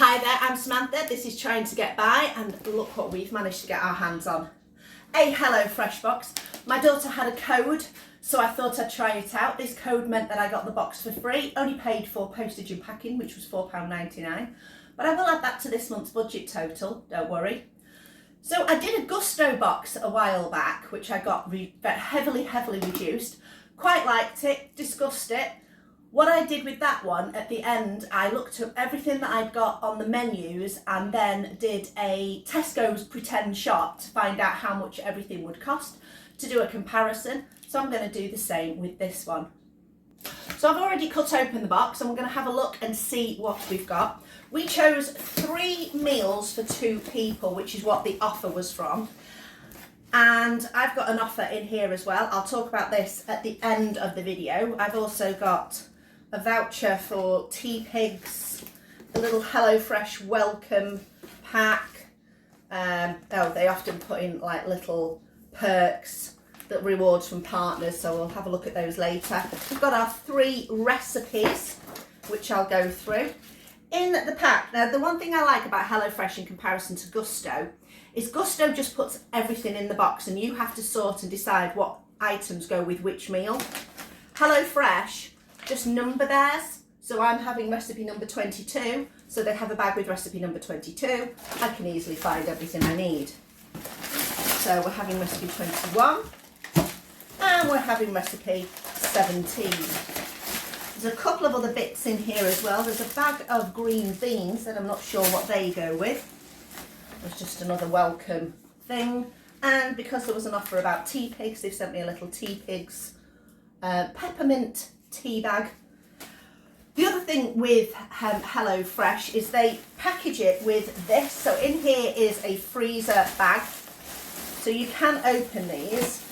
Hi there, I'm Samantha. This is Trying to Get By, and look what we've managed to get our hands on. A HelloFresh box. My daughter had a code, so I thought I'd try it out. This code meant that I got the box for free, only paid for postage and packing, which was £4.99. But I will add that to this month's budget total, don't worry. So I did a Gousto box a while back, which I got heavily reduced. Quite liked it, discussed it. What I did with that one, at the end, I looked up everything that I'd got on the menus and then did a Tesco's pretend shop to find out how much everything would cost to do a comparison. So I'm going to do the same with this one. So I've already cut open the box and we're going to have a look and see what we've got. We chose 3 meals for 2 people, which is what the offer was from. And I've got an offer in here as well. I'll talk about this at the end of the video. I've also got a voucher for Tea Pigs, a little HelloFresh welcome pack. They often put in like little perks, that rewards from partners, so we'll have a look at those later. We've got our 3 recipes, which I'll go through. In the pack, now the one thing I like about HelloFresh in comparison to Gousto is Gousto just puts everything in the box and you have to sort and decide what items go with which meal. HelloFresh just number theirs, so I'm having recipe number 22, so they have a bag with recipe number 22. I can easily find everything I need. So we're having recipe 21 and we're having recipe 17. There's a couple of other bits in here as well. There's a bag of green beans that I'm not sure what they go with. There's just another welcome thing. And because there was an offer about Tea Pigs, they've sent me a little Tea Pigs peppermint tea bag. The other thing with HelloFresh is they package it with this. So in here is a freezer bag. So you can open these.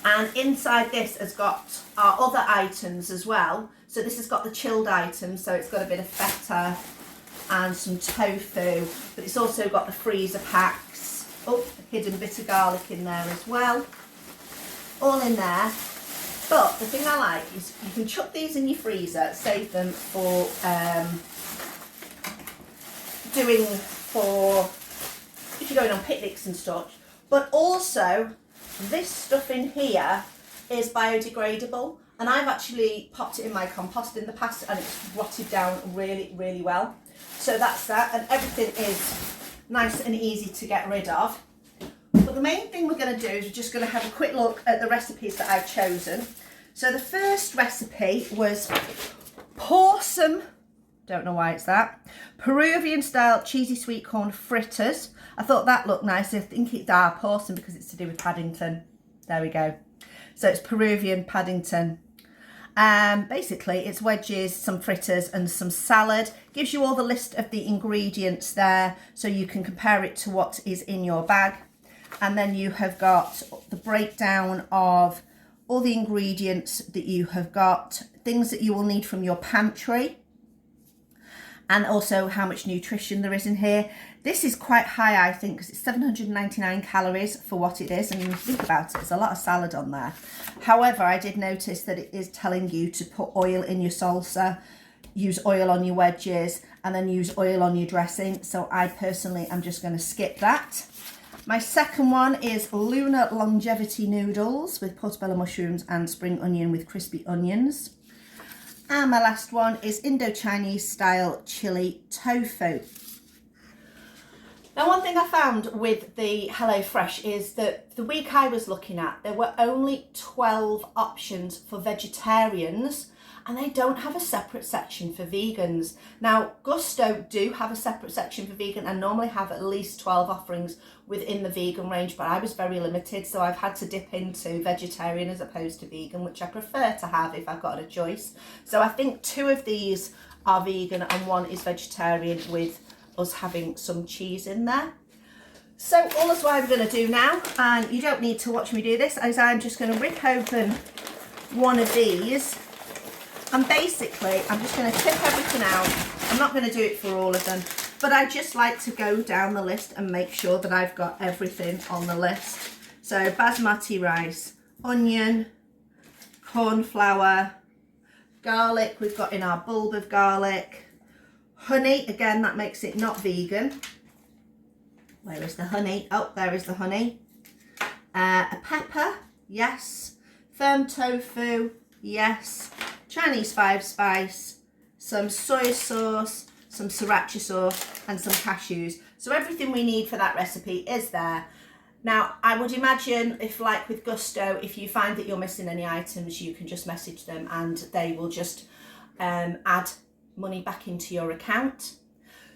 And inside this has got our other items as well. So this has got the chilled items. So it's got a bit of feta and some tofu. But it's also got the freezer packs. Oh, a hidden bit of garlic in there as well. All in there. But the thing I like is you can chuck these in your freezer, save them for if you're going on picnics and stuff. But also, this stuff in here is biodegradable, and I've actually popped it in my compost in the past and it's rotted down really well. So that's that, and everything is nice and easy to get rid of. But the main thing we're going to do is we're just going to have a quick look at the recipes that I've chosen. So the first recipe was Pawsome, don't know why it's that, Peruvian style cheesy sweet corn fritters. I thought that looked nice. I think it's our Pawsome because it's to do with Paddington. There we go. So it's Peruvian Paddington. Basically it's wedges, some fritters and some salad. Gives you all the list of the ingredients there so you can compare it to what is in your bag. And then you have got the breakdown of all the ingredients that you have got, things that you will need from your pantry, and also how much nutrition there is in here. This is quite high, I think, because it's 799 calories for what it is. And when you think about it, there's a lot of salad on there. However, I did notice that it is telling you to put oil in your salsa, use oil on your wedges, and then use oil on your dressing. So I personally am just going to skip that. My second one is Lunar Longevity Noodles with portobello mushrooms and spring onion with crispy onions. And my last one is Indo-Chinese style chili tofu. Now, one thing I found with the HelloFresh is that the week I was looking at, there were only 12 options for vegetarians, and they don't have a separate section for vegans. Now, Gousto do have a separate section for vegan and normally have at least 12 offerings within the vegan range, but I was very limited, so I've had to dip into vegetarian as opposed to vegan, which I prefer to have if I've got a choice. So I think 2 of these are vegan and 1 is vegetarian, with us having some cheese in there. So all that's what I'm going to do now, and you don't need to watch me do this, is I'm just going to rip open one of these. And basically, I'm just going to tip everything out. I'm not going to do it for all of them, but I just like to go down the list and make sure that I've got everything on the list. So basmati rice, onion, corn flour, garlic we've got in our bulb of garlic, Honey, again, that makes it not vegan. Where is the honey? Oh, there is the honey. A pepper, yes. Firm tofu, yes. Chinese 5-spice, some soy sauce, some sriracha sauce, and some cashews. So everything we need for that recipe is there. Now, I would imagine if, like with Gousto, if you find that you're missing any items, you can just message them and they will just add money back into your account.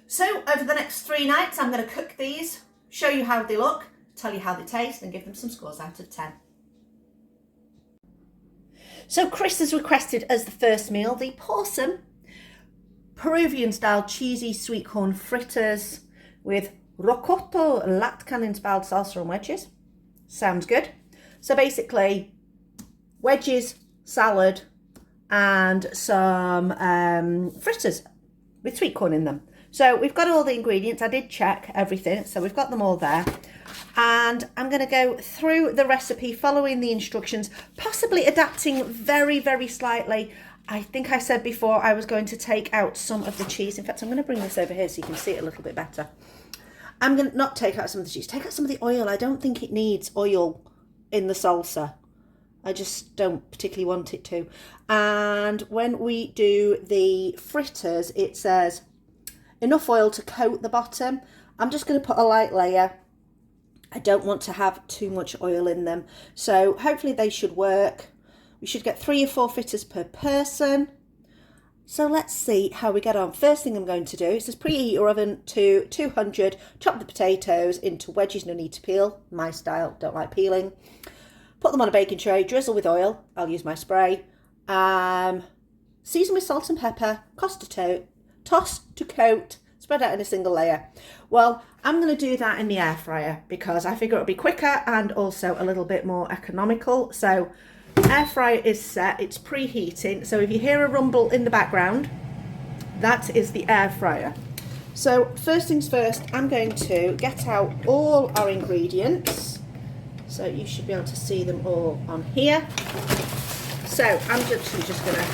So over the next 3 nights, I'm going to cook these, show you how they look, tell you how they taste, and give them some scores out of 10. So Chris has requested as the first meal the Porson Peruvian style cheesy sweet corn fritters with rocotto, latcan-inspired salsa and wedges. Sounds good. So basically, wedges, salad, and some fritters with sweet corn in them. So we've got all the ingredients. I did check everything, so we've got them all there. And I'm going to go through the recipe, following the instructions, possibly adapting very, very slightly. I think I said before I was going to take out some of the cheese. In fact, I'm going to bring this over here so you can see it a little bit better. I'm going to not take out some of the cheese, take out some of the oil. I don't think it needs oil in the salsa. I just don't particularly want it to. And when we do the fritters, it says enough oil to coat the bottom. I'm just going to put a light layer. I don't want to have too much oil in them. So hopefully they should work. We should get 3 or 4 fritters per person. So let's see how we get on. First thing I'm going to do is just preheat your oven to 200, chop the potatoes into wedges, no need to peel, my style, don't like peeling. Put them on a baking tray, drizzle with oil, I'll use my spray. Season with salt and pepper, toss to coat, spread out in a single layer. Well, I'm going to do that in the air fryer because I figure it'll be quicker and also a little bit more economical. So air fryer is set, it's preheating. So if you hear a rumble in the background, that is the air fryer. So first things first, I'm going to get out all our ingredients. So you should be able to see them all on here. So I'm just going to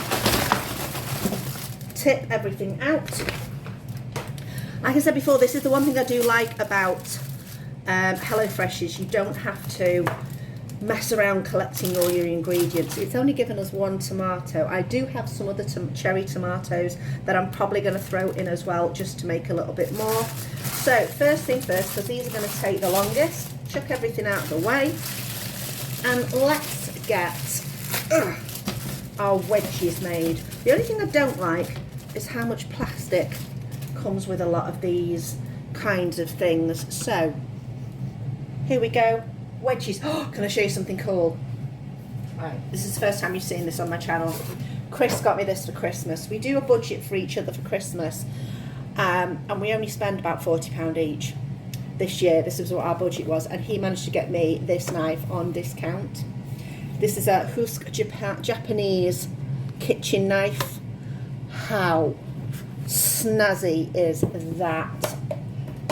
tip everything out. Like I said before, this is the one thing I do like about HelloFresh is you don't have to mess around collecting all your ingredients. It's only given us 1 tomato. I do have some other cherry tomatoes that I'm probably going to throw in as well just to make a little bit more. So first thing first, because these are going to take the longest, chuck everything out of the way and let's get our wedges made. The only thing I don't like is how much plastic comes with a lot of these kinds of things. So here we go, wedges. Oh, can I show you something cool? Right, this is the first time you've seen this on my channel. Chris got me this for Christmas. We do a budget for each other for Christmas, and we only spend about £40 each this year. This is what our budget was, and he managed to get me this knife on discount. This is a Husk Japanese kitchen knife. How snazzy is that?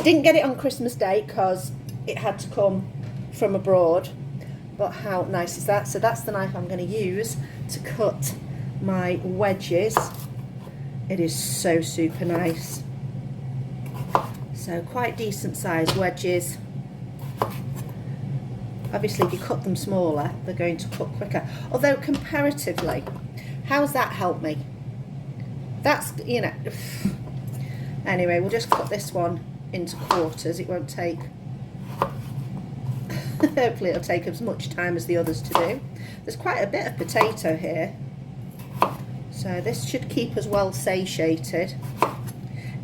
Didn't get it on Christmas Day because it had to come from abroad, but how nice is that? So that's the knife I'm going to use to cut my wedges. It is so super nice. So quite decent sized wedges. Obviously if you cut them smaller they're going to cook quicker, although comparatively, how's that helped me? That's, you know, anyway, we'll just cut this one into quarters. It won't take hopefully it'll take as much time as the others to do. There's quite a bit of potato here, so this should keep us well satiated.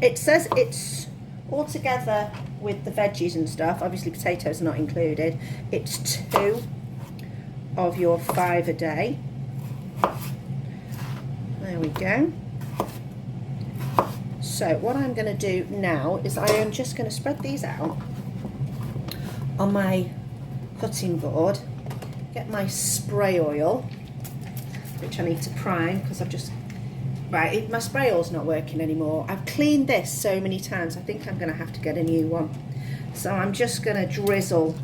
It says it's all together with the veggies and stuff, obviously potatoes are not included, it's 2 of your 5 a day. There we go. So what I'm going to do now is I am just going to spread these out on my cutting board, get my spray oil, which I need to prime because I've just, right, my spray oil's not working anymore. I've cleaned this so many times, I think I'm going to have to get a new one. So I'm just going to drizzle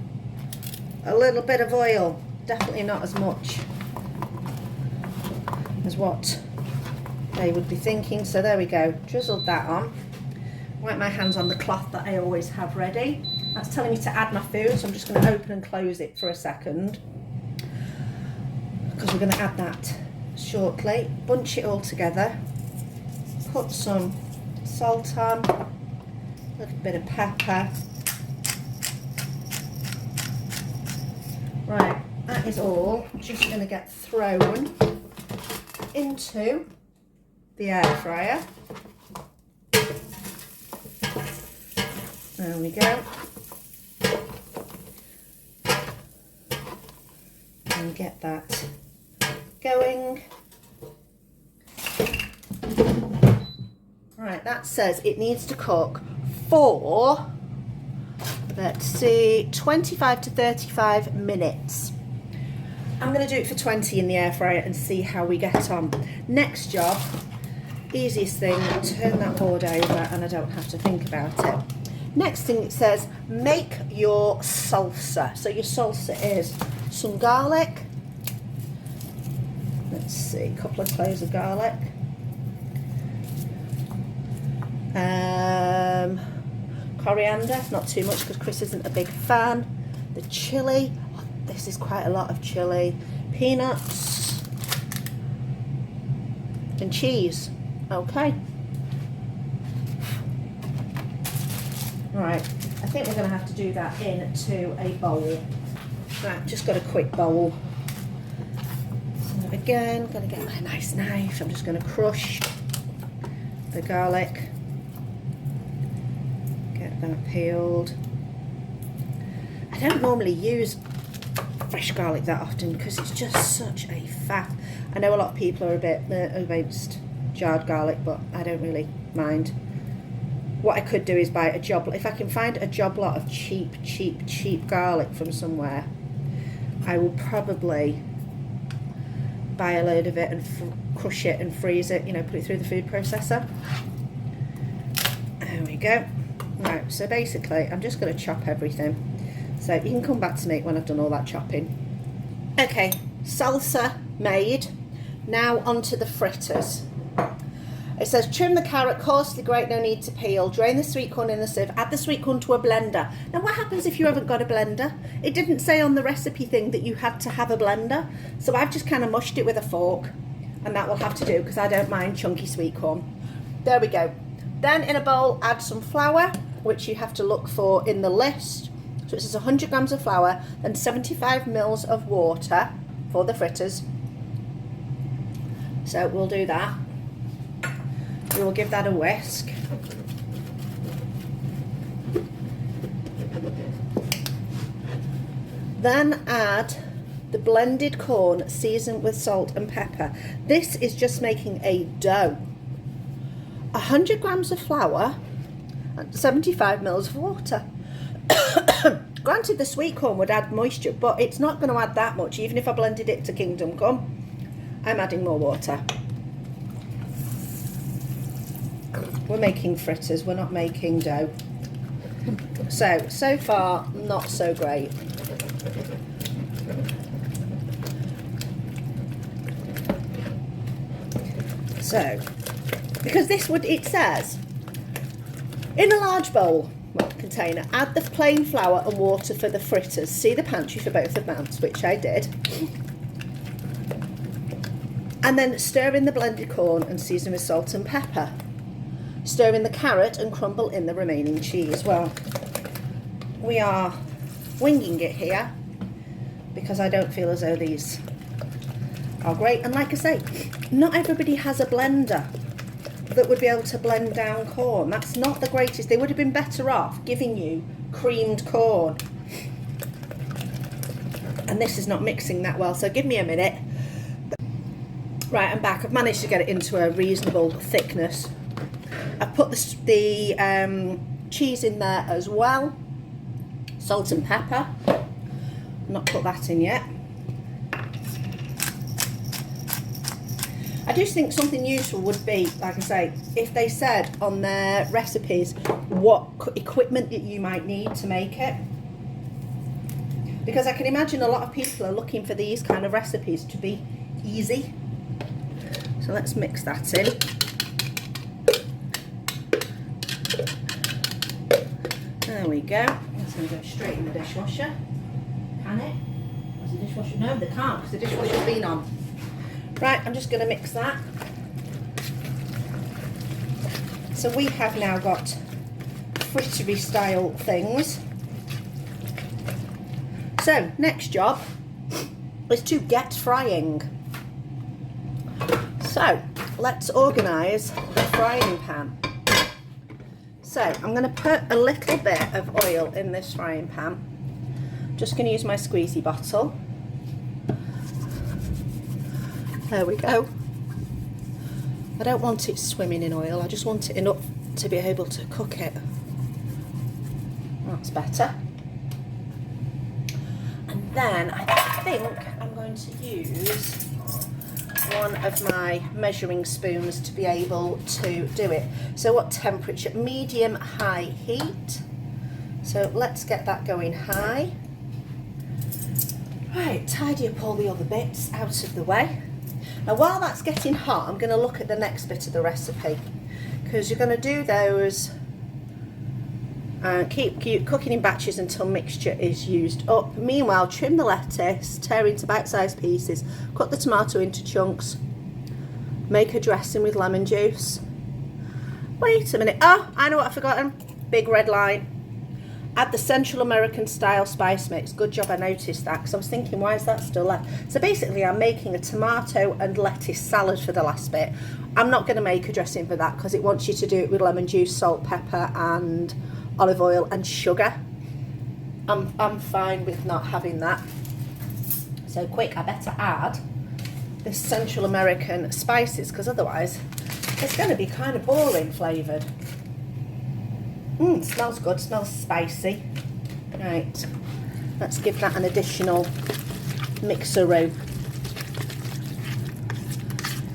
a little bit of oil, definitely not as much as what they would be thinking. So there we go, drizzled that on. Wipe my hands on the cloth that I always have ready. That's telling me to add my food, so I'm just going to open and close it for a second, because we're going to add that shortly. Bunch it all together, put some salt on, a little bit of pepper. Right, that is all just going to get thrown into the air fryer. There we go. And get that going. Right, that says it needs to cook for, let's see, 25 to 35 minutes. I'm going to do it for 20 in the air fryer and see how we get on. Next job, easiest thing, turn that board over and I don't have to think about it. Next thing it says, make your salsa. So your salsa is some garlic. Let's see, a couple of cloves of garlic. Coriander, not too much because Chris isn't a big fan. The chilli, oh, this is quite a lot of chilli. Peanuts and cheese. Okay. Right, I think we're going to have to do that into a bowl. Right, just got a quick bowl. So again, going to get my nice knife. I'm just going to crush the garlic. Get that peeled. I don't normally use fresh garlic that often because it's just such a faff. I know a lot of people are a bit against jarred garlic, but I don't really mind. What I could do is buy a job, if I can find a job lot of cheap garlic from somewhere, I will probably buy a load of it and crush it and freeze it, you know, put it through the food processor. There we go. Right, so basically I'm just going to chop everything. So you can come back to me when I've done all that chopping. Okay, salsa made. Now onto the fritters. It says trim the carrot, coarsely grate, no need to peel, drain the sweet corn in the sieve, add the sweet corn to a blender. Now what happens if you haven't got a blender? It didn't say on the recipe thing that you had to have a blender, so I've just kind of mushed it with a fork, and that will have to do because I don't mind chunky sweet corn. There we go. Then in a bowl add some flour, which you have to look for in the list. So it says 100 grams of flour, then 75 mils of water for the fritters. So we'll do that. We will give that a whisk. Then add the blended corn seasoned with salt and pepper. This is just making a dough. 100 grams of flour and 75 mils of water. Granted, the sweet corn would add moisture, but it's not going to add that much. Even if I blended it to Kingdom Come, I'm adding more water. We're making fritters, we're not making dough. So far, not so great. So, because this would, it says, in a large bowl, container, add the plain flour and water for the fritters. See the pantry for both amounts, which I did. And then stir in the blended corn and season with salt and pepper. Stir in the carrot and crumble in the remaining cheese. Well, we are winging it here because I don't feel as though these are great. And like I say, not everybody has a blender that would be able to blend down corn. That's not the greatest. They would have been better off giving you creamed corn. And this is not mixing that well, so give me a minute. Right, I'm back. I've managed to get it into a reasonable thickness. I've put the cheese in there as well. Salt and pepper. Not put that in yet. I just think something useful would be, like I say, if they said on their recipes what equipment that you might need to make it. Because I can imagine a lot of people are looking for these kind of recipes to be easy. So let's mix that in. There we go. It's going to go straight in the dishwasher. Can it? Where's the dishwasher? No, they can't because the dishwasher's been on. Right, I'm just going to mix that. So we have now got frittery style things. So next job is to get frying. So let's organise the frying pan. So I'm going to put a little bit of oil in this frying pan. Just going to use my squeezy bottle. There we go. I don't want it swimming in oil, I just want it enough to be able to cook it. That's better. And then I think I'm going to use one of my measuring spoons to be able to do it. So what temperature? Medium high heat. So let's get that going high. Right, tidy up all the other bits out of the way. Now while that's getting hot, I'm going to look at the next bit of the recipe, because you're going to do those and keep cooking in batches until mixture is used up. Meanwhile, trim the lettuce, tear into bite-sized pieces, cut the tomato into chunks, make a dressing with lemon juice. Wait a minute, oh, I know what I've forgotten. Big red line. Add the Central American style spice mix. Good job I noticed that, because I was thinking, why is that still left? So basically I'm making a tomato and lettuce salad for the last bit. I'm not going to make a dressing for that because it wants you to do it with lemon juice, salt, pepper and olive oil and sugar. I'm fine with not having that. So quick, I better add this Central American spices, because otherwise it's going to be kind of boring flavoured. Smells good, smells spicy. Right, let's give that an additional mixer-oo.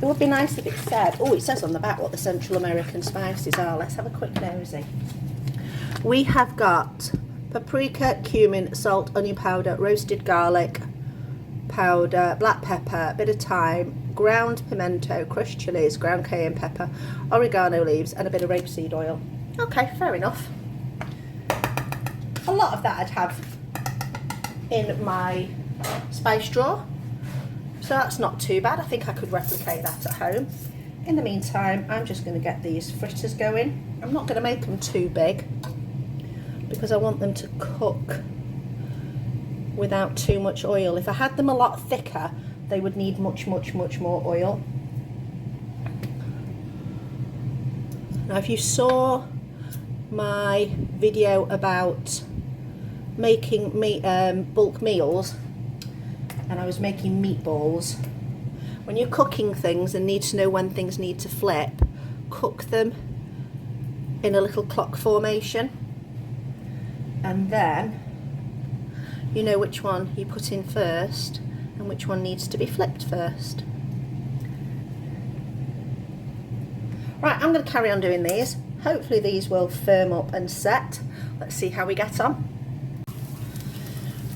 It would be nice if it said, oh, it says on the back what the Central American spices are. Let's have a quick nosy. We have got paprika, cumin, salt, onion powder, roasted garlic powder, black pepper, a bit of thyme, ground pimento, crushed chilies, ground cayenne pepper, oregano leaves and a bit of rapeseed oil. Okay, fair enough. A lot of that I'd have in my spice drawer, so that's not too bad. I think I could replicate that at home. In the meantime, I'm just going to get these fritters going. I'm not going to make them too big because I want them to cook without too much oil. If I had them a lot thicker, they would need much more oil. Now, if you saw my video about making bulk meals, and I was making meatballs, when you're cooking things and need to know when things need to flip, cook them in a little clock formation, and then you know which one you put in first and which one needs to be flipped first. Right, I'm going to carry on doing these. Hopefully these will firm up and set. Let's see how we get on.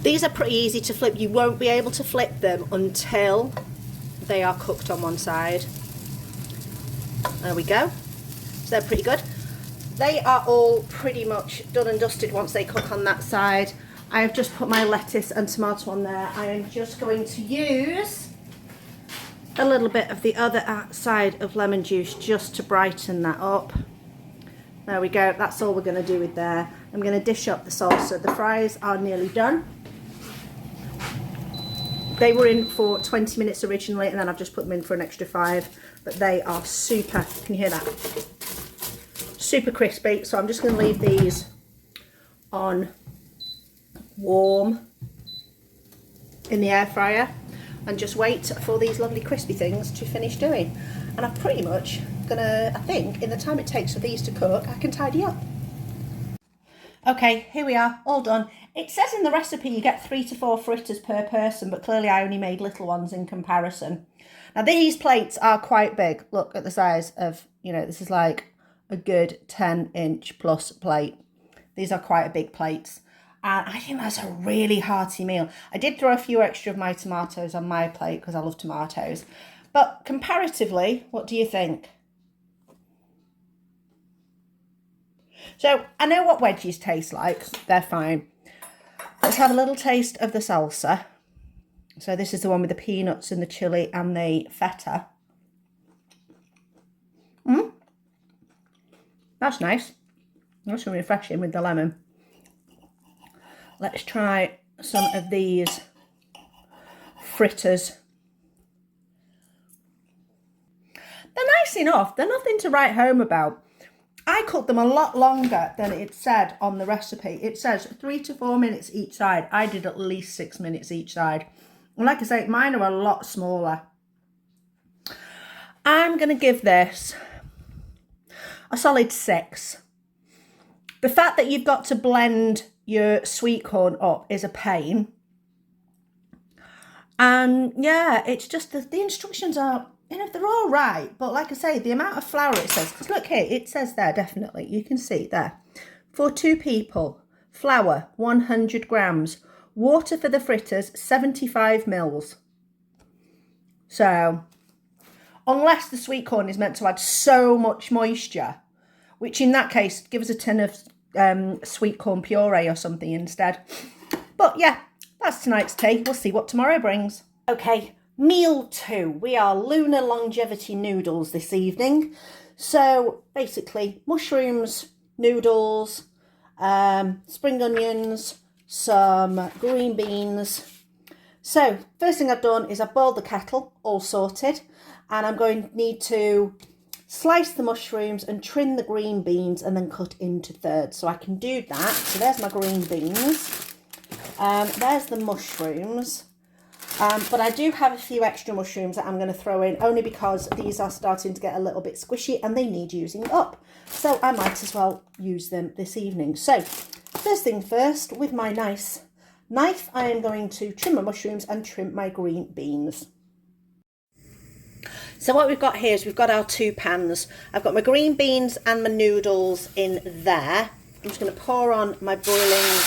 These are pretty easy to flip. You won't be able to flip them until they are cooked on one side. There we go. So they're pretty good. They are all pretty much done and dusted once they cook on that side. I have just put my lettuce and tomato on there. I am just going to use a little bit of the other side of lemon juice just to brighten that up. There we go, that's all we're going to do with there. I'm going to dish up the salsa. The fries are nearly done. They were in for 20 minutes originally, and then I've just put them in for an extra 5, but they are super, can you hear that? Super crispy. So I'm just going to leave these on warm in the air fryer and just wait for these lovely crispy things to finish doing. And I'm pretty much gonna, I think, in the time it takes for these to cook, I can tidy up. Okay, here we are, all done. It says in the recipe you get 3 to 4 fritters per person, but clearly I only made little ones in comparison. Now these plates are quite big. Look at the size of, you know, this is like a good 10-inch plus plate. These are quite big plates. And I think that's a really hearty meal. I did throw a few extra of my tomatoes on my plate because I love tomatoes. But comparatively, what do you think? So I know what wedgies taste like. They're fine. Let's have a little taste of the salsa. So this is the one with the peanuts and the chili and the feta. That's nice. That's really refreshing with the lemon. Let's try some of these fritters. They're nice enough. They're nothing to write home about. I cooked them a lot longer than it said on the recipe. It says 3 to 4 minutes each side. I did at least 6 minutes each side. And like I say, mine are a lot smaller. I'm going to give this a solid 6. The fact that you've got to blend your sweet corn up is a pain. And yeah, it's just the instructions are, they're all right. But like I say, the amount of flour it says, because look here, it says there, definitely, you can see there. For 2 people, flour 100 grams, water for the fritters 75 mils. So, unless the sweet corn is meant to add so much moisture, which in that case, give us a tin of sweet corn puree or something instead. But yeah, that's tonight's tea. We'll see what tomorrow brings. Okay, meal 2. We are lunar longevity noodles this evening. So basically, mushrooms, noodles, spring onions, some green beans. So first thing I've done is I've boiled the kettle, all sorted, and I'm going to need to slice the mushrooms and trim the green beans and then cut into thirds. So I can do that. So there's my green beans. There's the mushrooms. But I do have a few extra mushrooms that I'm going to throw in only because these are starting to get a little bit squishy and they need using up. So I might as well use them this evening. So first thing first, with my nice knife, I am going to trim my mushrooms and trim my green beans. So what we've got here is we've got our 2 pans. I've got my green beans and my noodles in there. I'm just going to pour on my boiling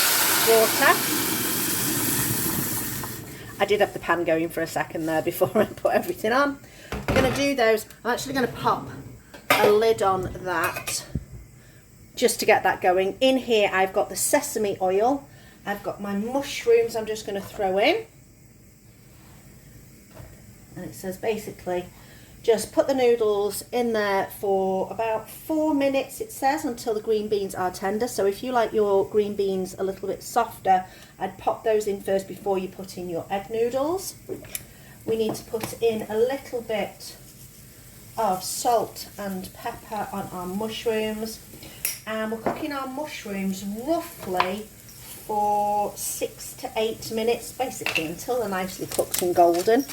water. I did have the pan going for a second there before I put everything on. I'm going to do those. I'm actually going to pop a lid on that just to get that going. In here I've got the sesame oil. I've got my mushrooms I'm just going to throw in. And it says basically just put the noodles in there for about 4 minutes, it says, until the green beans are tender. So if you like your green beans a little bit softer, I'd pop those in first before you put in your egg noodles. We need to put in a little bit of salt and pepper on our mushrooms. And we're cooking our mushrooms roughly for 6 to 8 minutes, basically, until they're nicely cooked and golden.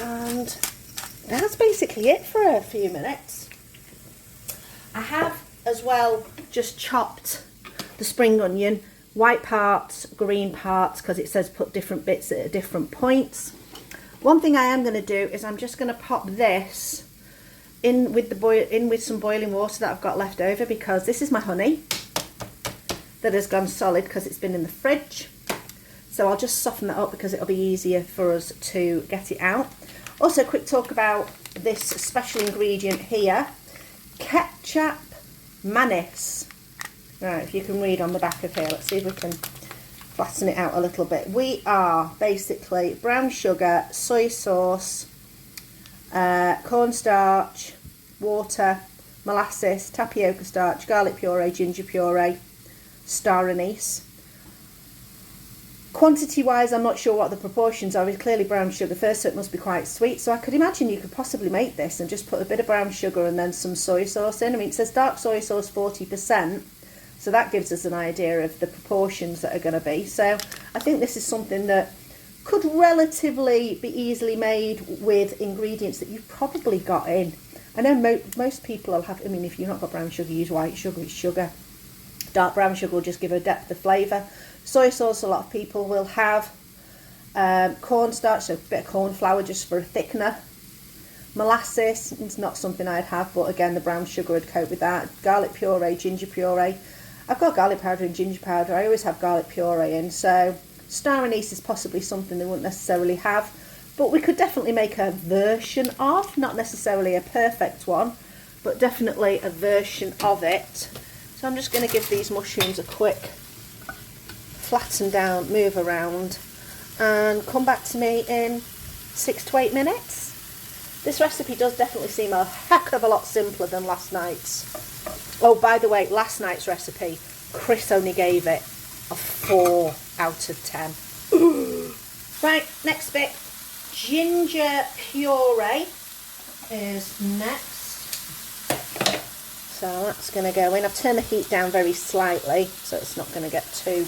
And that's basically it for a few minutes. I have as well just chopped the spring onion, white parts, green parts, because it says put different bits at different points. One thing I am going to do is I'm just going to pop this in with some boiling water that I've got left over, because this is my honey that has gone solid because it's been in the fridge. So I'll just soften that up because it'll be easier for us to get it out. Also, a quick talk about this special ingredient here, ketchup manis. Right, if you can read on the back of here, let's see if we can flatten it out a little bit. We are basically brown sugar, soy sauce, cornstarch, water, molasses, tapioca starch, garlic puree, ginger puree, star anise. Quantity wise, I'm not sure what the proportions are. It's clearly brown sugar first, so it must be quite sweet. So I could imagine you could possibly make this and just put a bit of brown sugar and then some soy sauce in. I mean, it says dark soy sauce 40%, so that gives us an idea of the proportions that are going to be. So I think this is something that could relatively be easily made with ingredients that you've probably got in. I know most people will have, I mean, if you've not got brown sugar, use white sugar, it's sugar. Dark brown sugar will just give a depth of flavour. Soy sauce, a lot of people will have. Cornstarch, so a bit of corn flour just for a thickener. Molasses, it's not something I'd have, but again, the brown sugar would cope with that. Garlic puree, ginger puree. I've got garlic powder and ginger powder. I always have garlic puree in, so star anise is possibly something they wouldn't necessarily have. but we could definitely make a version of, not necessarily a perfect one, but definitely a version of it. So I'm just going to give these mushrooms a quick flatten down, move around, and come back to me in 6 to 8 minutes. This recipe does definitely seem a heck of a lot simpler than last night's. Oh, by the way, last night's recipe, Chris only gave it a 4 out of 10. Right, next bit. Ginger puree is next. So that's going to go in. I've turned the heat down very slightly so it's not going to get too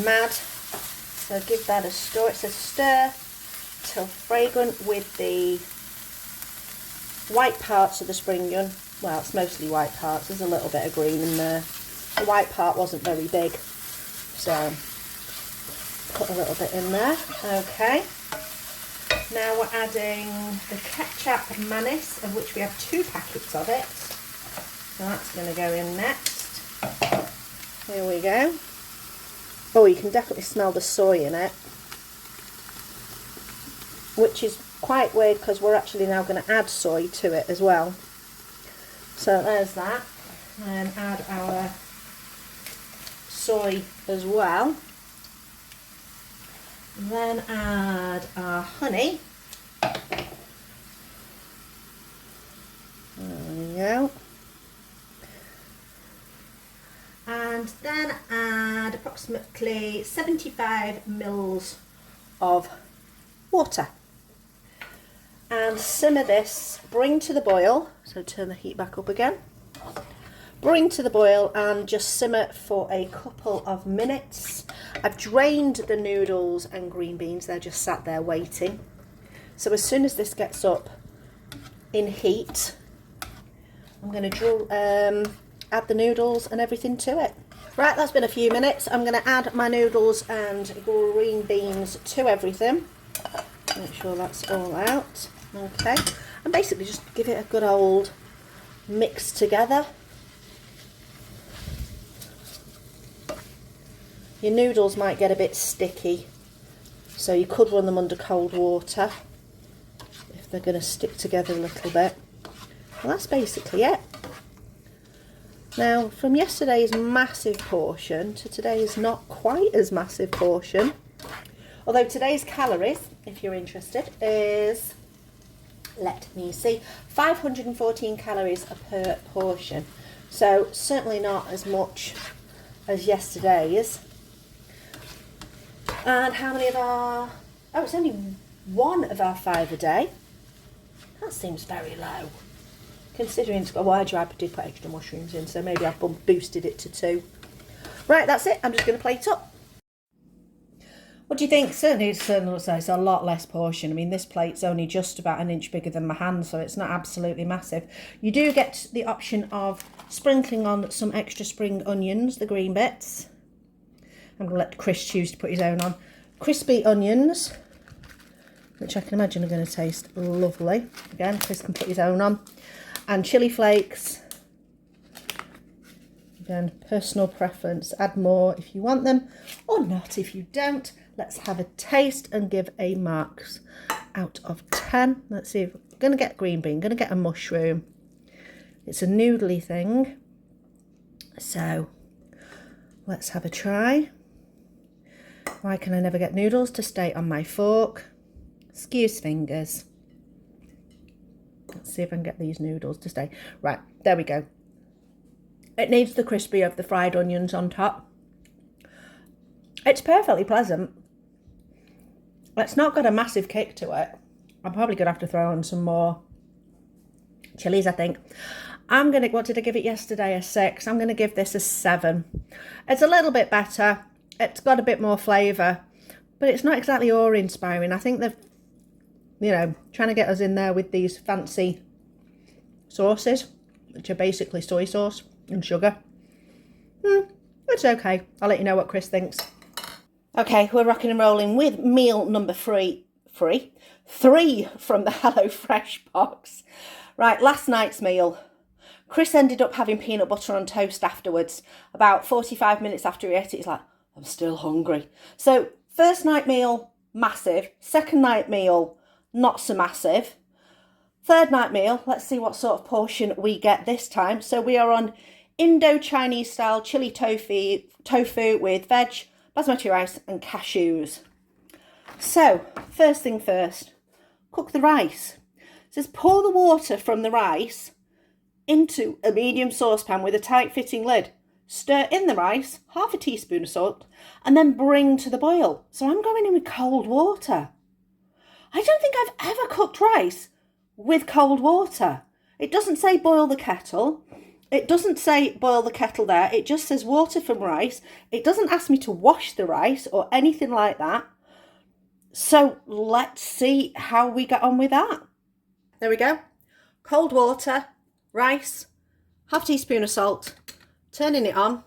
mad. So give that a stir. It's a stir till fragrant with the white parts of the spring onion. Well, it's mostly white parts. There's a little bit of green in there. The white part wasn't very big, so put a little bit in there. Okay. Now we're adding the ketchup mayonnaise, of which we have 2 packets of it. So that's going to go in next. Here we go. Oh, you can definitely smell the soy in it, which is quite weird because we're actually now going to add soy to it as well. So there's that. And add our soy as well. Then add our honey. There we go. And then add approximately 75 mils of water. And simmer this, bring to the boil, so turn the heat back up again. Bring to the boil and just simmer for a couple of minutes. I've drained the noodles and green beans, they're just sat there waiting. So as soon as this gets up in heat, I'm going to add the noodles and everything to it. Right, that's been a few minutes. I'm going to add my noodles and green beans to everything. Make sure that's all out. Okay, and basically just give it a good old mix together. Your noodles might get a bit sticky, so you could run them under cold water if they're going to stick together a little bit. Well, that's basically it. Now, from yesterday's massive portion to today's not quite as massive portion, although today's calories, if you're interested, is, let me see, 514 calories per portion. So certainly not as much as yesterday's. And how many of our, oh, it's only 1 of our 5 a day. That seems very low. Considering, well, I did put extra mushrooms in, so maybe I've boosted it to 2. Right, that's it. I'm just going to plate up. What do you think? Certainly looks like it's a lot less portion. I mean, this plate's only just about 1 inch bigger than my hand, so it's not absolutely massive. You do get the option of sprinkling on some extra spring onions, the green bits. I'm going to let Chris choose to put his own on. Crispy onions, which I can imagine are going to taste lovely. Again, Chris can put his own on. And chilli flakes. Again, personal preference. Add more if you want them, or not if you don't. Let's have a taste and give a marks out of 10. Let's see if we're going to get green bean, going to get a mushroom. It's a noodly thing. So let's have a try. Why can I never get noodles to stay on my fork? Excuse fingers. Let's see if I can get these noodles to stay. Right, there we go. It needs the crispy of the fried onions on top. It's perfectly pleasant. It's not got a massive kick to it. I'm probably going to have to throw on some more chilies, I think. What did I give it yesterday? A 6. I'm going to give this a 7. It's a little bit better. It's got a bit more flavour, but it's not exactly awe-inspiring. I think they're, trying to get us in there with these fancy sauces, which are basically soy sauce and sugar. It's okay. I'll let you know what Chris thinks. Okay, we're rocking and rolling with meal number 3 from the HelloFresh box. Right, last night's meal. Chris ended up having peanut butter on toast afterwards. About 45 minutes after he ate it, he's like, I'm still hungry. So first night meal, massive. Second night meal, not so massive. Third night meal, let's see what sort of portion we get this time. So we are on Indo-Chinese style chili tofu with veg, basmati rice and cashews. So, first thing first, cook the rice. It says pour the water from the rice into a medium saucepan with a tight-fitting lid. Stir in the rice, half a teaspoon of salt, and then bring to the boil. So I'm going in with cold water. I don't think I've ever cooked rice with cold water. It doesn't say boil the kettle. It doesn't say boil the kettle there. It just says water from rice. It doesn't ask me to wash the rice or anything like that. So let's see how we get on with that. There we go. Cold water, rice, half a teaspoon of salt, turning it on.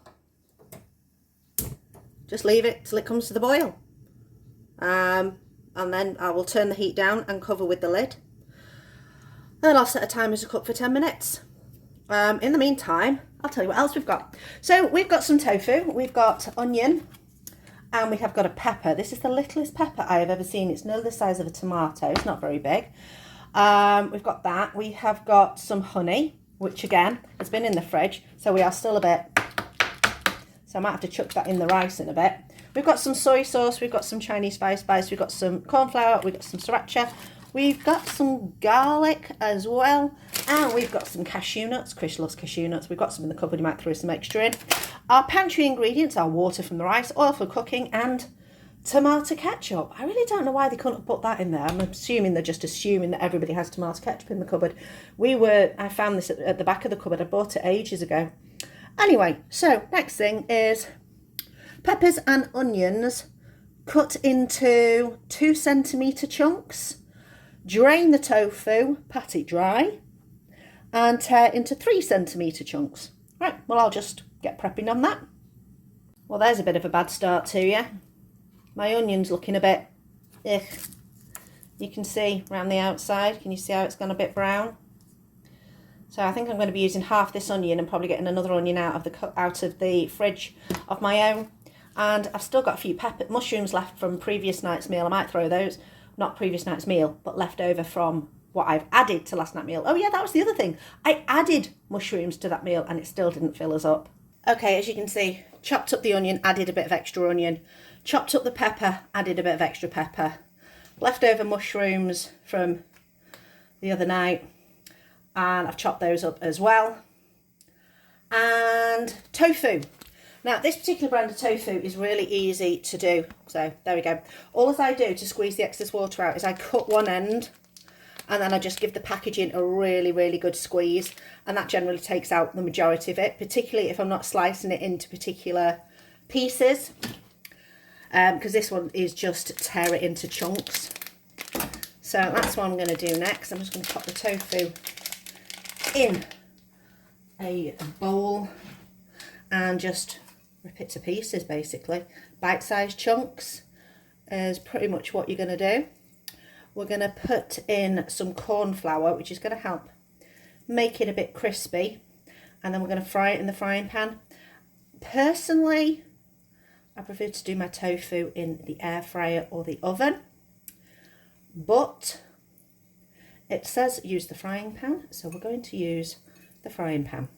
Just leave it till it comes to the boil. And then I will turn the heat down and cover with the lid. Then I'll set a timer to cook for 10 minutes. In the meantime, I'll tell you what else we've got. So we've got some tofu, we've got onion, and we have got a pepper. This is the littlest pepper I have ever seen. It's nearly the size of a tomato. It's not very big. We've got that. We have got some honey, which again has been in the fridge, so we are still a bit. So I might have to chuck that in the rice in a bit. We've got some soy sauce. We've got some Chinese spice. We've got some corn flour. We've got some sriracha. We've got some garlic as well, and we've got some cashew nuts. Chris loves cashew nuts. We've got some in the cupboard. You might throw some extra in. Our pantry ingredients are water from the rice, oil for cooking, and tomato ketchup. I really don't know why they couldn't put that in there. I'm assuming they're just assuming that everybody has tomato ketchup in the cupboard. I found this at the back of the cupboard. I bought it ages ago. Anyway, so next thing is peppers and onions cut into 2 centimetre chunks. Drain the tofu, pat it dry, and tear into 3 centimetre chunks. Right, well, I'll just get prepping on that. Well, there's a bit of a bad start to you. My onion's looking a bit, you can see around the outside. Can you see how it's gone a bit brown? So I think I'm going to be using half this onion and probably getting another onion out of the fridge of my own. And I've still got a few mushrooms left from previous night's meal. I might throw those. Not previous night's meal, but left over from what I've added to last night's meal. Oh yeah, that was the other thing. I added mushrooms to that meal and it still didn't fill us up. Okay, as you can see, chopped up the onion, added a bit of extra onion. Chopped up the pepper, added a bit of extra pepper. Leftover mushrooms from the other night, and I've chopped those up as well. And tofu. Now, this particular brand of tofu is really easy to do. So, there we go. All I do to squeeze the excess water out is I cut one end and then I just give the packaging a really, really good squeeze. And that generally takes out the majority of it, particularly if I'm not slicing it into particular pieces. Because this one is just tear it into chunks. So, that's what I'm going to do next. I'm just going to pop the tofu in a bowl and just rip it to pieces, basically. Bite-sized chunks is pretty much what you're going to do. We're going to put in some corn flour, which is going to help make it a bit crispy. And then we're going to fry it in the frying pan. Personally, I prefer to do my tofu in the air fryer or the oven. But it says use the frying pan, so we're going to use the frying pan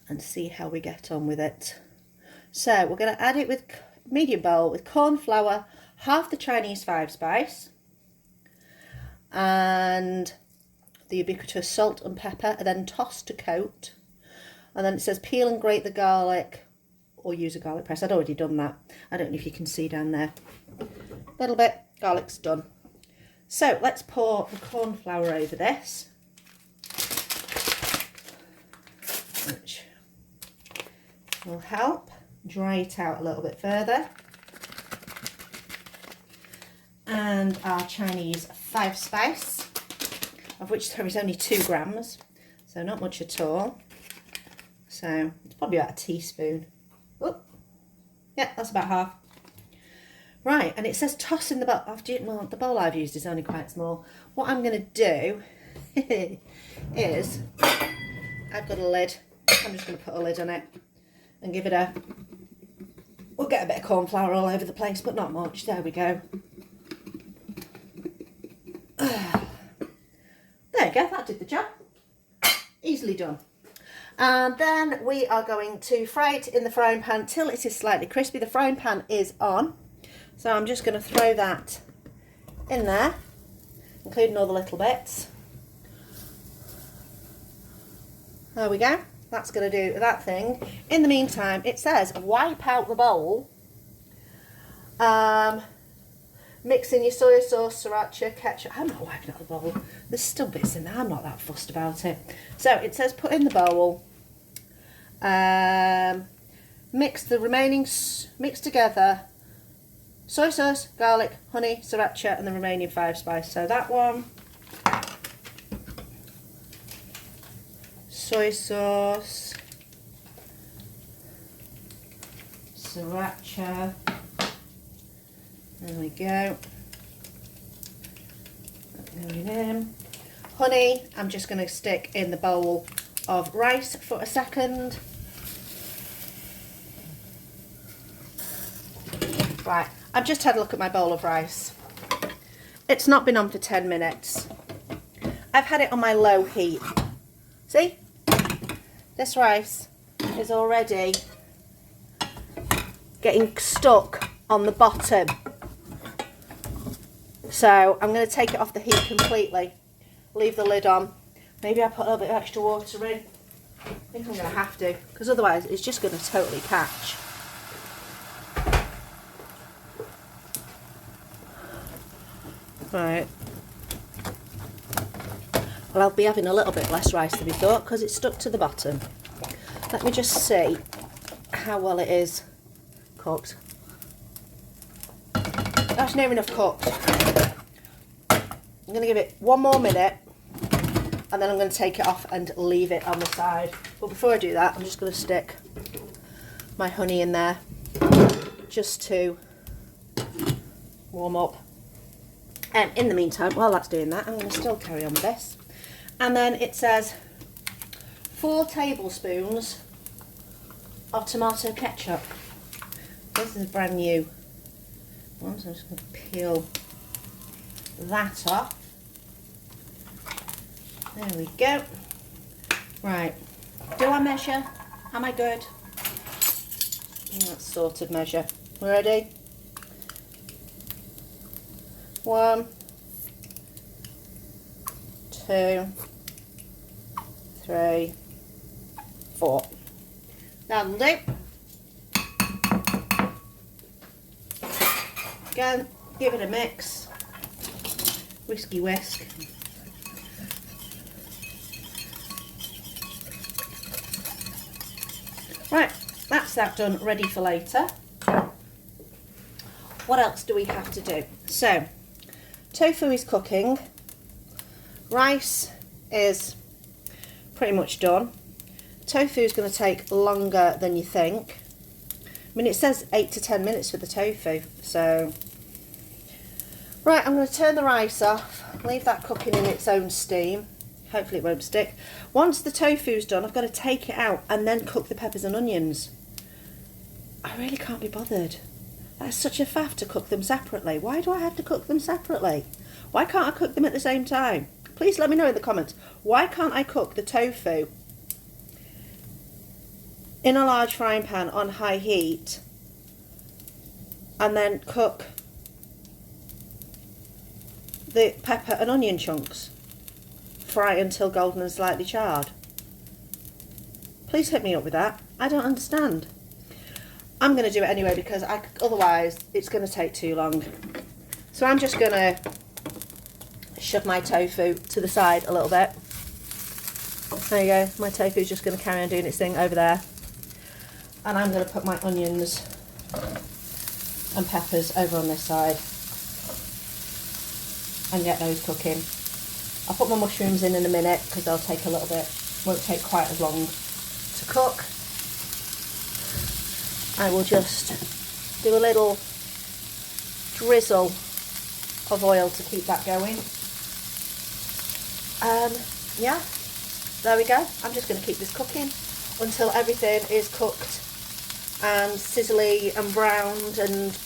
and see how we get on with it. So we're going to add it with medium bowl with corn flour, half the Chinese 5-spice, and the ubiquitous salt and pepper, and then toss to coat. And then it says peel and grate the garlic, or use a garlic press. I'd already done that. I don't know if you can see down there. A little bit, garlic's done. So let's pour the corn flour over this, which will help dry it out a little bit further. And our Chinese 5-spice, of which there is only 2 grams, so not much at all. So it's probably about a teaspoon. Oh, yeah, that's about half. Right, and it says toss in the bowl. Well, the bowl I've used is only quite small. What I'm going to do is, I've got a lid. I'm just going to put a lid on it and give it a get a bit of corn flour all over the place, but not much. There we go. There you go, that did the job. Easily done. And then we are going to fry it in the frying pan till it is slightly crispy. The frying pan is on, so I'm just going to throw that in there, including all the little bits. There we go. That's going to do that thing. In the meantime, it says wipe out the bowl. Mix in your soy sauce, sriracha, ketchup. I'm not wiping out the bowl. There's still bits in there. I'm not that fussed about it. So it says put in the bowl. Mix the remaining, mix together soy sauce, garlic, honey, sriracha, and the remaining 5 spice. So that one. Soy sauce, sriracha, there we go, going in. Honey, I'm just going to stick in the bowl of rice for a second. Right, I've just had a look at my bowl of rice. It's not been on for 10 minutes. I've had it on my low heat. See? This rice is already getting stuck on the bottom. So I'm going to take it off the heat completely. Leave the lid on. Maybe I put a little bit of extra water in. I think I'm going to have to, because otherwise it's just going to totally catch. Right. Well, I'll be having a little bit less rice than we thought because it's stuck to the bottom. Let me just see how well it is cooked. That's near enough cooked. I'm going to give it 1 more minute and then I'm going to take it off and leave it on the side. But before I do that, I'm just going to stick my honey in there just to warm up. And in the meantime, while that's doing that, I'm going to still carry on with this. And then it says 4 tablespoons of tomato ketchup. This is brand new one, so I'm just going to peel that off. There we go. Right, do I measure? Am I good? That's sort of measure. We ready? 1, 2, 3, 4. That'll do. Again, give it a mix. Whisky whisk. Right, that's that done, ready for later. What else do we have to do? So, tofu is cooking. Rice is pretty much done. Tofu is going to take longer than you think. I mean, it says 8 to 10 minutes for the tofu, so... Right, I'm going to turn the rice off, leave that cooking in its own steam. Hopefully it won't stick. Once the tofu's done, I've got to take it out and then cook the peppers and onions. I really can't be bothered. That's such a faff to cook them separately. Why do I have to cook them separately? Why can't I cook them at the same time? Please let me know in the comments. Why can't I cook the tofu in a large frying pan on high heat and then cook the pepper and onion chunks? Fry until golden and slightly charred. Please hit me up with that. I don't understand. I'm going to do it anyway because otherwise it's going to take too long. So I'm just going to shove my tofu to the side a little bit. There you go. My tofu's just going to carry on doing its thing over there. And I'm going to put my onions and peppers over on this side and get those cooking. I'll put my mushrooms in a minute because they'll take a little bit, won't take quite as long to cook. I will just do a little drizzle of oil to keep that going. Yeah, there we go. I'm just going to keep this cooking until everything is cooked and sizzly and browned and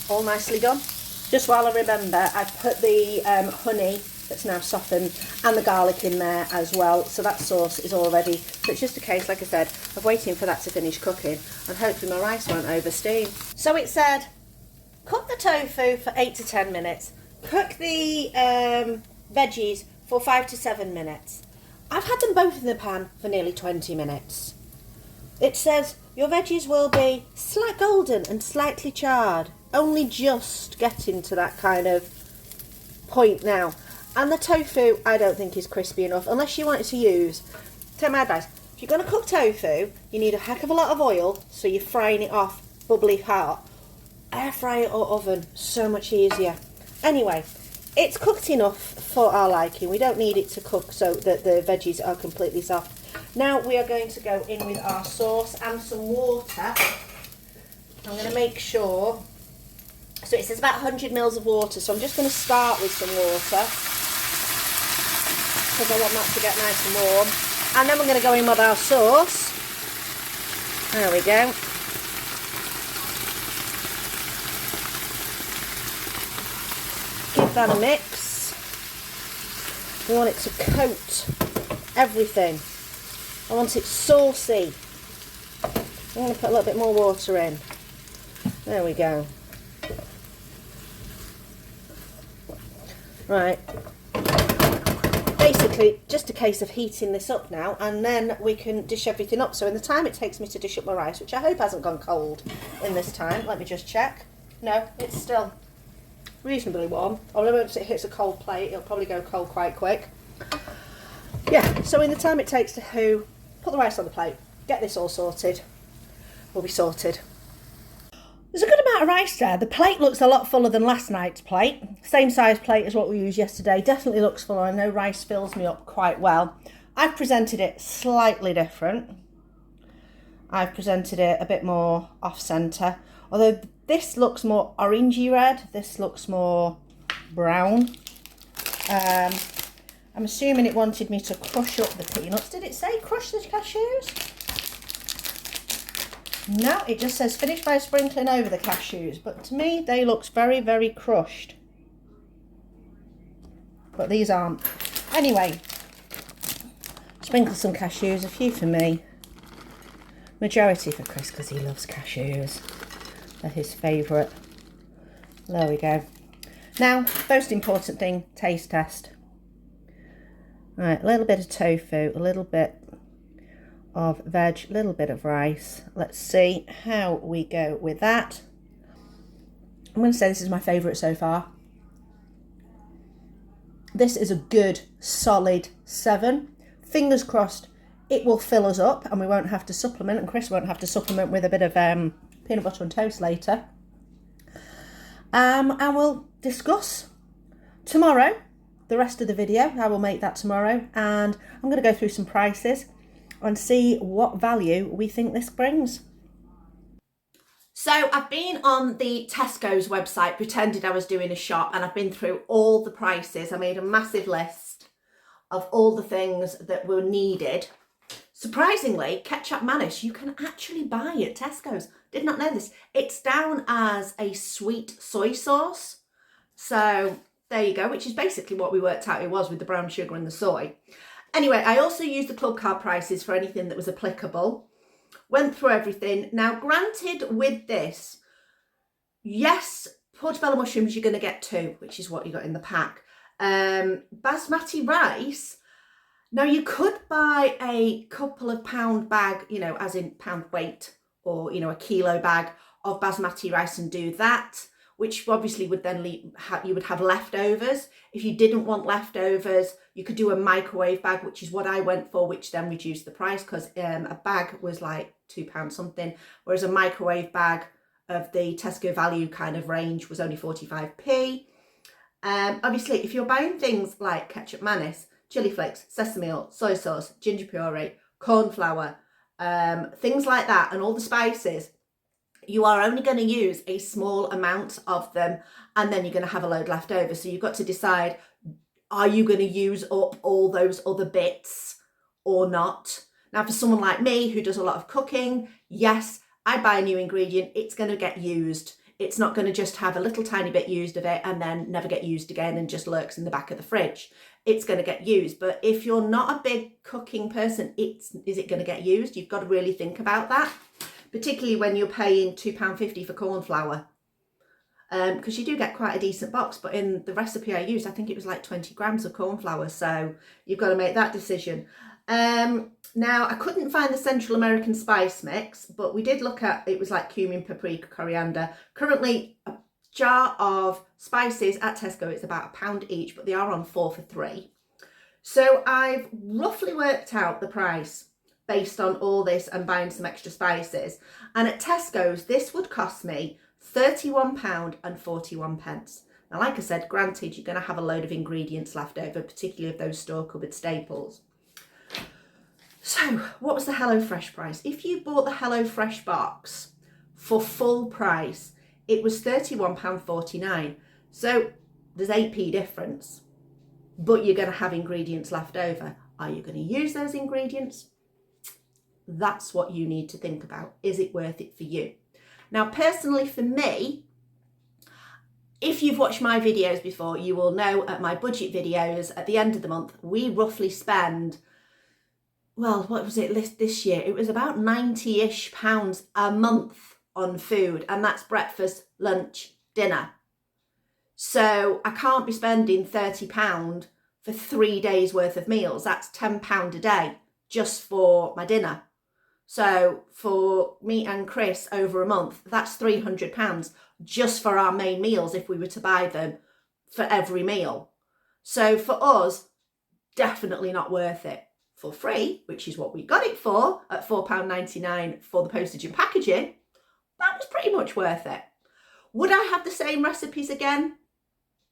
all nicely done. Just while I remember, I put the honey that's now softened and the garlic in there as well, so that sauce is all ready. So it's just a case, like I said, of waiting for that to finish cooking and hopefully my rice won't oversteam. So it said cook the tofu for 8 to 10 minutes, cook the veggies for 5 to 7 minutes. I've had them both in the pan for nearly 20 minutes. It says your veggies will be slight golden and slightly charred, only just getting to that kind of point now. And the tofu, I don't think is crispy enough, unless you want it to use. Take my advice, if you're going to cook tofu, you need a heck of a lot of oil, so you're frying it off bubbly hot. Air fry it or oven, so much easier. Anyway, it's cooked enough for our liking. We don't need it to cook so that the veggies are completely soft. Now we are going to go in with our sauce and some water. I'm going to make sure, so it says about 100 mils of water, so I'm just going to start with some water because I want that to get nice and warm. And then we're going to go in with our sauce. There we go. Give that a mix. We want it to coat everything. I want it saucy. I'm going to put a little bit more water in. There we go. Right. Basically, just a case of heating this up now, and then we can dish everything up. So in the time it takes me to dish up my rice, which I hope hasn't gone cold in this time. Let me just check. No, it's still reasonably warm. Although once it hits a cold plate, it'll probably go cold quite quick. Yeah, so in the time it takes to put the rice on the plate, get this all sorted, we'll be sorted. There's a good amount of rice there. The plate looks a lot fuller than last night's plate. Same size plate as what we used yesterday. Definitely looks fuller. I know rice fills me up quite well. I've presented it slightly different. I've presented it a bit more off-centre. Although this looks more orangey red, this looks more brown. I'm assuming it wanted me to crush up the peanuts. Did it say crush the cashews? No, it just says finish by sprinkling over the cashews. But to me, they look very, very crushed. But these aren't. Anyway, sprinkle some cashews, a few for me. Majority for Chris because he loves cashews. They're his favourite. There we go. Now, most important thing, taste test. Right, a little bit of tofu, a little bit of veg, a little bit of rice. Let's see how we go with that. I'm going to say this is my favourite so far. This is a good, solid 7. Fingers crossed it will fill us up and we won't have to supplement, and Chris won't have to supplement with a bit of peanut butter and toast later. And we'll discuss tomorrow the rest of the video. I will make that tomorrow, and I'm going to go through some prices and see what value we think this brings. So I've been on the Tesco's website, pretended I was doing a shop, and I've been through all the prices. I made a massive list of all the things that were needed. Surprisingly, ketchup mayonnaise you can actually buy at Tesco's. Did not know this. It's down as a sweet soy sauce. So there you go, which is basically what we worked out it was with the brown sugar and the soy. Anyway, I also used the club card prices for anything that was applicable. Went through everything. Now, granted with this, yes, portobello mushrooms you're going to get 2, which is what you got in the pack. Basmati rice, now you could buy a couple of pound bag, you know, as in pound weight, or, you know, a kilo bag of basmati rice and do that, which obviously would then you would have leftovers. If you didn't want leftovers, you could do a microwave bag, which is what I went for, which then reduced the price because a bag was like £2 something, whereas a microwave bag of the Tesco value kind of range was only 45p. Obviously, if you're buying things like ketchup mayonnaise, chili flakes, sesame oil, soy sauce, ginger puree, corn flour, things like that, and all the spices, you are only going to use a small amount of them, and then you're going to have a load left over. So you've got to decide, are you going to use up all those other bits or not? Now, for someone like me who does a lot of cooking, yes, I buy a new ingredient, it's going to get used. It's not going to just have a little tiny bit used of it and then never get used again and just lurks in the back of the fridge. It's going to get used. But if you're not a big cooking person, is it going to get used? You've got to really think about that, particularly when you're paying £2.50 for corn flour. Because you do get quite a decent box, but in the recipe I used, I think it was like 20 grams of corn flour. So you've got to make that decision. Now, I couldn't find the Central American spice mix, but we did look at, it was like cumin, paprika, coriander. Currently, a jar of spices at Tesco, it's about £1 each, but they are on 4 for £3. So I've roughly worked out the price based on all this and buying some extra spices. And at Tesco's, this would cost me £31.41. Now, like I said, granted, you're going to have a load of ingredients left over, particularly of those store cupboard staples. So what was the HelloFresh price? If you bought the HelloFresh box for full price, it was £31.49. So there's 8p difference, but you're going to have ingredients left over. Are you going to use those ingredients? That's what you need to think about. Is it worth it for you? Now, personally for me, if you've watched my videos before, you will know at my budget videos at the end of the month, we roughly spend, well, what was it this year? It was about £90-ish a month on food, and that's breakfast, lunch, dinner. So I can't be spending £30 for 3 days worth of meals. That's £10 a day just for my dinner. So for me and Chris over a month, that's £300 just for our main meals if we were to buy them for every meal. So for us, definitely not worth it. For free, which is what we got it for at £4.99 for the postage and packaging, that was pretty much worth it. Would I have the same recipes again?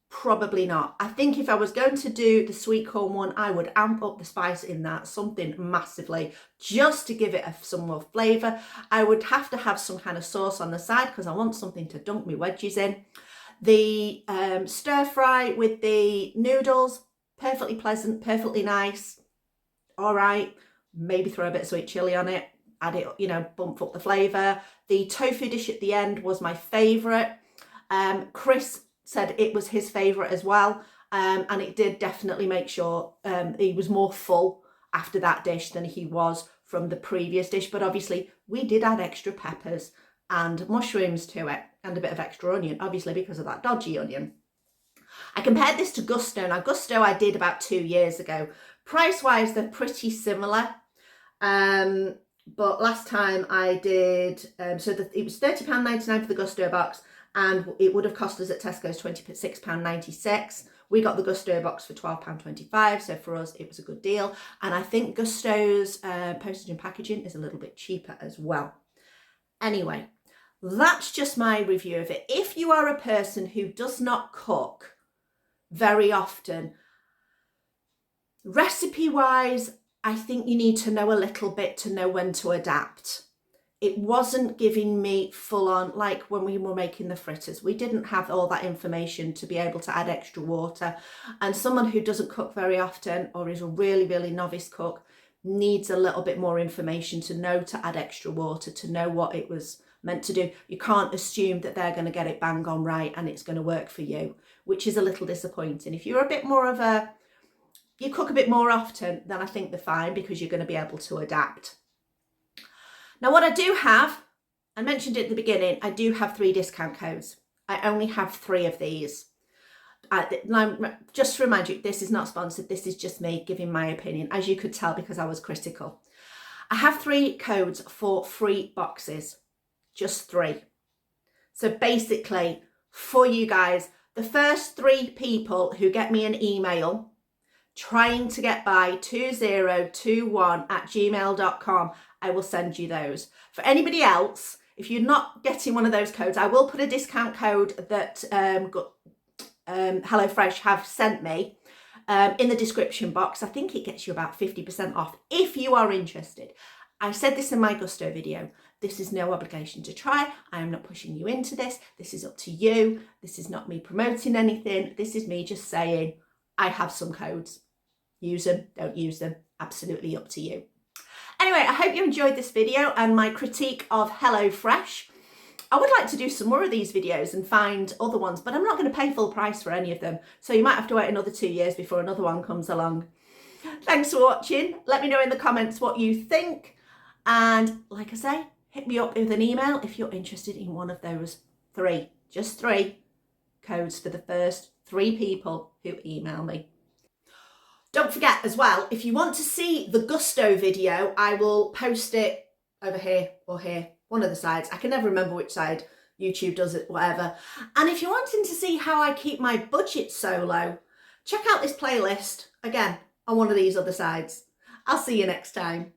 Probably not. I think if I was going to do the sweet corn one, I would amp up the spice in that, something massively, just to give it some more flavour. I would have to have some kind of sauce on the side because I want something to dunk my wedges in. The stir fry with the noodles, perfectly pleasant, perfectly nice. All right, maybe throw a bit of sweet chilli on it, add it, bump up the flavour. The tofu dish at the end was my favourite. Chris said it was his favourite as well, and it did definitely make sure he was more full after that dish than he was from the previous dish. But obviously we did add extra peppers and mushrooms to it and a bit of extra onion, obviously because of that dodgy onion. I compared this to Gousto. Now, Gousto I did about 2 years ago. Price-wise, they're pretty similar. But last time I did, it was £30.99 for the Gousto box, and it would have cost us at Tesco's £26.96. We got the Gousto box for £12.25, so for us it was a good deal. And I think Gusto's postage and packaging is a little bit cheaper as well. Anyway, that's just my review of it. If you are a person who does not cook very often, recipe-wise, I think you need to know a little bit to know when to adapt. It wasn't giving me full-on, like when we were making the fritters. We didn't have all that information to be able to add extra water. And someone who doesn't cook very often or is a really, really novice cook needs a little bit more information to know to add extra water, to know what it was meant to do. You can't assume that they're going to get it bang on right and it's going to work for you, which is a little disappointing. If you're a bit more of you cook a bit more often, then I think they're fine because you're going to be able to adapt. Now, what I do have, I mentioned it at the beginning, I do have 3 discount codes. I only have 3 of these. Just to remind you, this is not sponsored. This is just me giving my opinion, as you could tell because I was critical. I have 3 codes for free boxes, just 3. So basically, for you guys, the first 3 people who get me an email trying to get by 2021@gmail.com, I will send you those. For anybody else, if you're not getting one of those codes, I will put a discount code that HelloFresh have sent me in the description box. I think it gets you about 50% off if you are interested. I said this in my Gousto video. This is no obligation to try. I am not pushing you into this. This is up to you. This is not me promoting anything. This is me just saying I have some codes. Use them, don't use them. Absolutely up to you. Anyway, I hope you enjoyed this video and my critique of HelloFresh. I would like to do some more of these videos and find other ones, but I'm not going to pay full price for any of them. So you might have to wait another 2 years before another one comes along. Thanks for watching. Let me know in the comments what you think. And like I say, hit me up with an email if you're interested in one of those 3, just 3 codes for the first 3 people who email me. Don't forget as well, if you want to see the Gousto video, I will post it over here or here, one of the sides. I can never remember which side. YouTube does it, whatever. And if you're wanting to see how I keep my budget so low, check out this playlist, again, on one of these other sides. I'll see you next time.